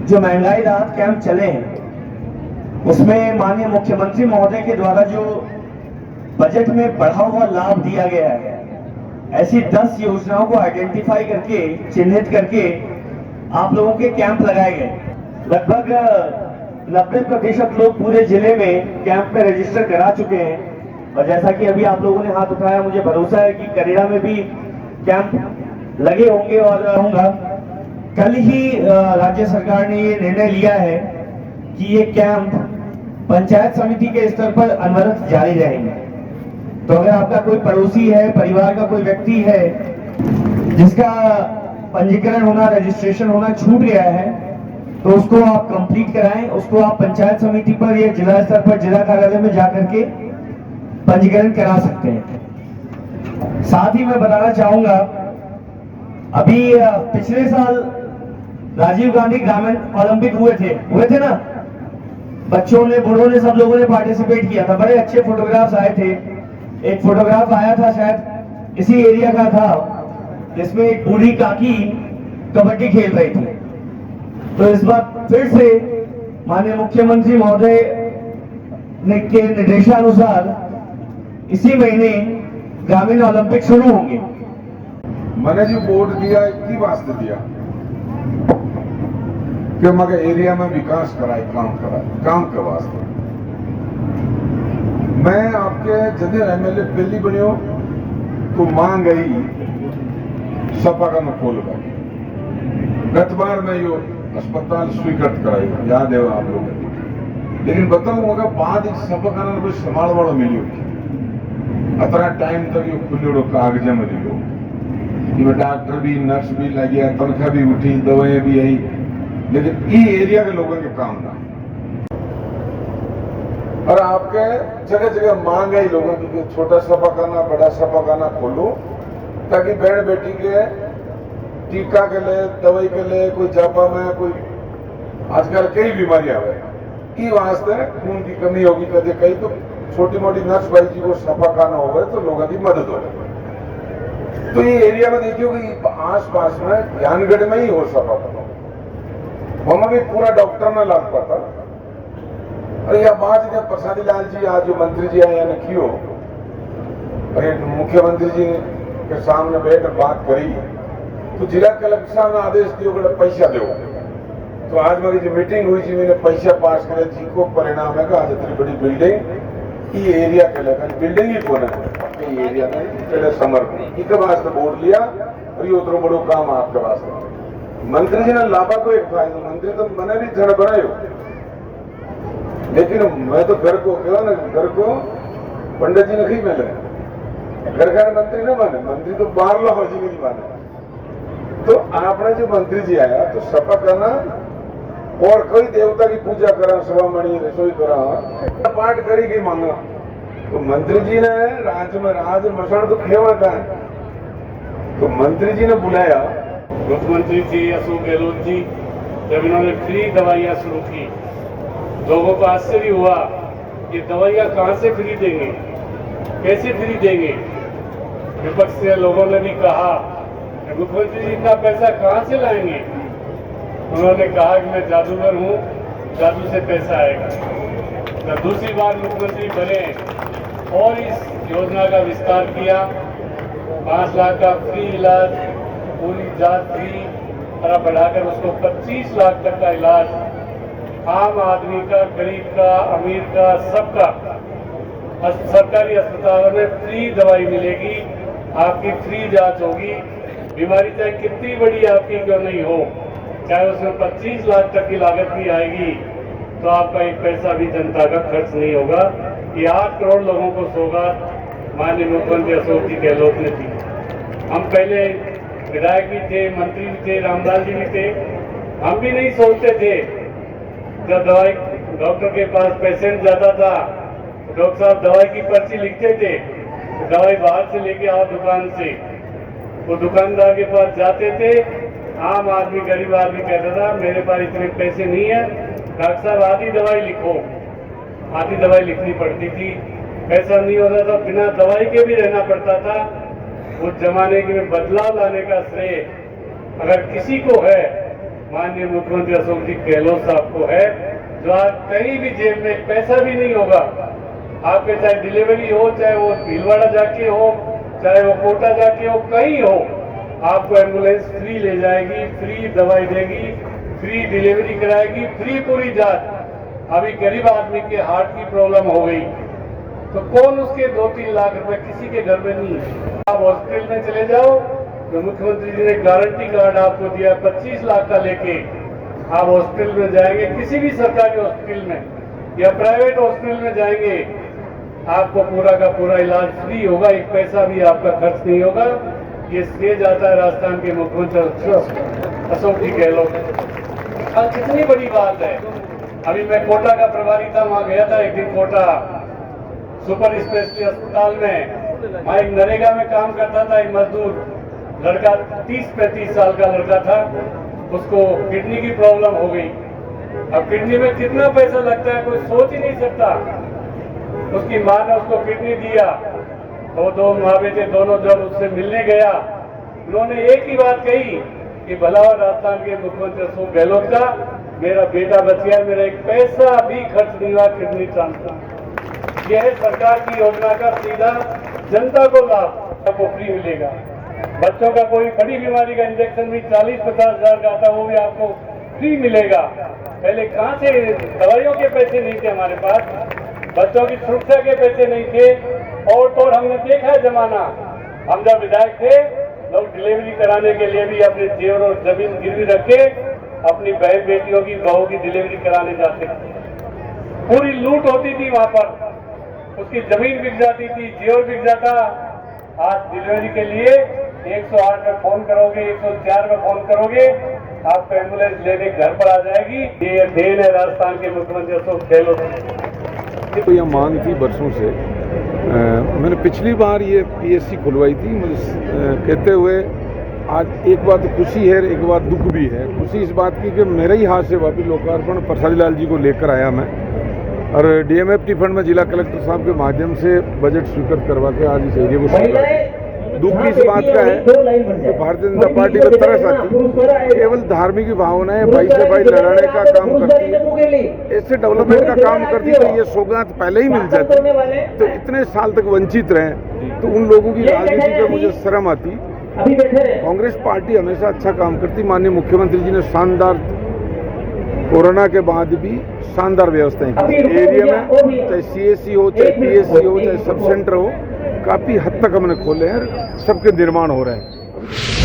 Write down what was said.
जो महंगाई राहत कैंप चले हैं उसमें माननीय मुख्यमंत्री महोदय के द्वारा जो बजट में बढ़ा हुआ लाभ दिया गया है, ऐसी 10 योजनाओं को आइडेंटिफाई करके चिन्हित करके आप लोगों के कैंप लगाए गए। लगभग 90% लोग पूरे जिले में कैंप में रजिस्टर करा चुके हैं और जैसा कि अभी आप लोगों ने हाथ उठाया, मुझे भरोसा है कि करेड़ा में भी कैंप लगे होंगे और रहूंगा। कल ही राज्य सरकार ने ये निर्णय लिया है कि ये कैंप पंचायत समिति के स्तर पर अनवरत जारी रहेंगे। तो अगर आपका कोई पड़ोसी है, परिवार का कोई व्यक्ति है जिसका पंजीकरण होना, रजिस्ट्रेशन होना छूट गया है, तो उसको आप कंप्लीट कराएं। उसको आप पंचायत समिति पर या जिला स्तर पर जिला कार्यालय में जाकर के पंजीकरण करा सकते हैं। साथ ही मैं बताना चाहूंगा, अभी पिछले साल राजीव गांधी ग्रामीण ओलंपिक हुए थे ना, बच्चों ने, बूढ़ों ने, सब लोगों ने पार्टिसिपेट किया था। बड़े अच्छे फोटोग्राफ्स आए थे। एक फोटोग्राफ आया था शायद इसी एरिया का था, जिसमें एक बूढ़ी काकी कबड्डी खेल रही थी। तो इस बार फिर से माननीय मुख्यमंत्री महोदय ने के निर्देशानुसार इसी महीने ग्रामीण ओलंपिक शुरू होंगे। मैंने जो बोर्ड दिया की वास्ते दिया कि मगर एरिया में विकास कराए, काम के वास्ते। मैं आपके जदे एमएलए पहली बनियो तो मांग गई सपा का न खोल गई। गत बार में यो अस्पताल स्वीकृत कराई, याद है आप लोग। लेकिन बताऊं अगर बाद सपा का कोई संभाल वाला मिलियो अतरा टाइम तक यो खुलो कागज में दियो, इसमें डॉक्टर भी, नर्स भी लगे, तनख्वाह भी उठी, दवाएं भी आई, लेकिन ये एरिया के लोगों के काम ना। और आपके जगह जगह मांग है लोगों की कि छोटा सफाखाना, बड़ा सफाखाना खोलो, ताकि बहन बेटी के टीका के लिए, दवाई के लिए, कोई जापा में कोई आजकल कई बीमारियां है, ये वास्ते खून की कमी होगी कदे कहीं, तो छोटी मोटी नर्स भाई जी को सफाखाना हो गए तो लोगों की मदद हो जाए। तो ये एरिया में देखियो कि आस पास में ध्यानगढ़ में ही हो सफाखाना, वहां भी पूरा डॉक्टर ना लग पाता। और यह बात जब प्रसादी लाल जी आज जो मंत्री जी आए कियो, और मुख्यमंत्री जी के सामने बैठकर बात करी, तो जिला कलेक्टर ने आदेश दियो कि पैसा दो। तो आज मेरी जो मीटिंग हुई थी, मैंने पैसा पास करे जी को परिणाम है कि आज इतनी बड़ी बिल्डिंग ये एरिया के लगा, बिल्डिंग ही कौन है एरिया में पहले समर्पण इसके वास्ते बोर्ड लिया, और ये उतना बड़ो काम आपके वास्ते। मंत्री जी ने लाभा को एक फायदा, मंत्री तो मैंने भी धड़ बनायो, लेकिन मैं तो घर को क्या ना, घर को पंडित जी नहीं मिले, घर का मंत्री न माने, मंत्री तो बाहर लो जी नहीं माने। तो आपने जो मंत्री जी आया तो सपा करना और कोई देवता की पूजा करा, सवा मणि रसोई करा, पाठ करी गई मांगा। तो मंत्री जी ने राज्य में राज मसान तो खेवा था, तो मंत्री जी ने बुलाया मुख्यमंत्री जी अशोक गहलोत जी, जब इन्होंने फ्री दवाइयां शुरू की, लोगों को आश्चर्य हुआ कि दवाइयां कहां से खरीदेंगे, कैसे खरीदेंगे। विपक्ष से लोगों ने भी कहा मुख्यमंत्री जी इतना पैसा कहां से लाएंगे। उन्होंने कहा कि मैं जादूगर हूं, जादू से पैसा आएगा। जब दूसरी बार मुख्यमंत्री बने और इस योजना का विस्तार किया, 5 लाख का फ्री इलाज, पूरी जांच फ्री, और बढ़ाकर उसको 25 लाख तक का इलाज आम आदमी का, गरीब का, अमीर का, सबका सरकारी अस्पतालों में फ्री दवाई मिलेगी, आपकी फ्री जांच होगी। बीमारी चाहे कितनी बड़ी आपकी क्यों नहीं हो, चाहे उसमें 25 लाख तक की लागत भी आएगी, तो आपका एक पैसा भी जनता का खर्च नहीं होगा। ये 8 करोड़ लोगों को सौगात माननीय मुख्यमंत्री अशोक जी गहलोत ने दी। हम पहले विधायक भी थे, मंत्री भी थे, रामलाल जी भी थे, हम भी नहीं सोचते थे। जब दवाई डॉक्टर के पास पेशेंट जाता था, डॉक्टर साहब दवाई की पर्ची लिखते थे, दवाई बाहर से लेके आओ दुकान से, वो दुकानदार के पास जाते थे। आम आदमी, गरीब आदमी कहता था मेरे पास इतने पैसे नहीं है, डॉक्टर साहब आधी दवाई लिखो, आधी दवाई लिखनी पड़ती थी। ऐसा नहीं होता था, बिना दवाई के भी रहना पड़ता था। उस जमाने के में बदलाव लाने का श्रेय अगर किसी को है माननीय मुख्यमंत्री अशोक जी गहलोत साहब को है, जो आज कहीं भी जेब में पैसा भी नहीं होगा, आपके चाहे डिलीवरी हो, चाहे वो भीलवाड़ा जाके हो, चाहे वो कोटा जाके हो, कहीं हो, आपको एम्बुलेंस फ्री ले जाएगी, फ्री दवाई देगी, फ्री डिलीवरी कराएगी, फ्री पूरी जांच। अभी गरीब आदमी के हार्ट की प्रॉब्लम हो गई तो कौन उसके 2-3 लाख रुपए किसी के घर में नहीं है। आप हॉस्पिटल में चले जाओ तो मुख्यमंत्री जी ने गारंटी कार्ड आपको दिया 25 लाख का लेके आप हॉस्पिटल में जाएंगे, किसी भी सरकारी हॉस्पिटल में या प्राइवेट हॉस्पिटल में जाएंगे, आपको पूरा का पूरा इलाज फ्री होगा, एक पैसा भी आपका खर्च नहीं होगा। ये स्टेज आता है राजस्थान के मुख्यमंत्री अशोक जी गहलोत। और कितनी बड़ी बात है, अभी मैं कोटा का प्रभारी था, वहां गया था एक दिन कोटा सुपर स्पेशलिटी अस्पताल में। वहां एक नरेगा में काम करता था एक मजदूर लड़का, 30-35 साल का लड़का था, उसको किडनी की प्रॉब्लम हो गई। अब किडनी में कितना पैसा लगता है कोई सोच ही नहीं सकता। उसकी मां ने उसको किडनी दिया, तो 2 माँ बेटे दोनों जब उससे मिलने गया, उन्होंने एक ही बात कही कि भला हो राजस्थान के मुख्यमंत्री अशोक गहलोत का, मेरा बेटा बच गया, मेरा एक पैसा भी खर्च नहीं हुआ किडनी ट्रांसप्लांट। यह है सरकार की योजना का सीधा जनता को लाभ, सबको फ्री मिलेगा। बच्चों का कोई बड़ी बीमारी का इंजेक्शन भी 40-50 हजार का आता, वो भी आपको फ्री मिलेगा। पहले कहाँ से दवाइयों के पैसे नहीं थे हमारे पास, बच्चों की सुरक्षा के पैसे नहीं थे। और तो हमने देखा है जमाना, हम जब विधायक थे, लोग डिलीवरी कराने के लिए भी अपने जेवर और जमीन गिरवी रख के अपनी बहन बेटियों की बहू की डिलीवरी कराने जाते थे। पूरी लूट होती थी वहां पर, उसकी जमीन बिक जाती थी, जेवर बिक जाता। आज डिलीवरी के लिए 108 में फोन करोगे, 104 में फोन करोगे, आपको एम्बुलेंस लेने घर पर आ जाएगी। ये देन है राजस्थान के मुख्यमंत्री अशोक गहलोत। तो यह मांग थी बरसों से। मैंने पिछली बार ये पीएससी खुलवाई थी, मुझे कहते हुए आज एक बात खुशी है, एक बात दुख भी है। खुशी इस बात की कि मेरे ही हाथ से वापिस लोकार्पण प्रसाद लाल जी को लेकर आया मैं, और डीएमएफटी फंड में जिला कलेक्टर साहब के माध्यम से बजट स्वीकृत करवा के आज इस एरिया को शुरू किया। दुख की इस बात का है कि भारतीय जनता पार्टी में तरस आती, केवल धार्मिक भावनाएं भाई से भाई लड़ाने का काम करती है, इससे डेवलपमेंट का काम करती है। तो ये सौगात पहले ही मिल जाती, तो इतने साल तक वंचित रहे, तो उन लोगों की राजनीति पर मुझे शर्म आती। कांग्रेस पार्टी हमेशा अच्छा काम करती। माननीय मुख्यमंत्री जी ने शानदार, कोरोना के बाद भी शानदार व्यवस्थाएं की एरिया में, चाहे सीएससी हो, चाहे पीएससी हो, चाहे सब सेंटर हो, काफी हद तक हमने खोले हैं, सबके निर्माण हो रहे हैं।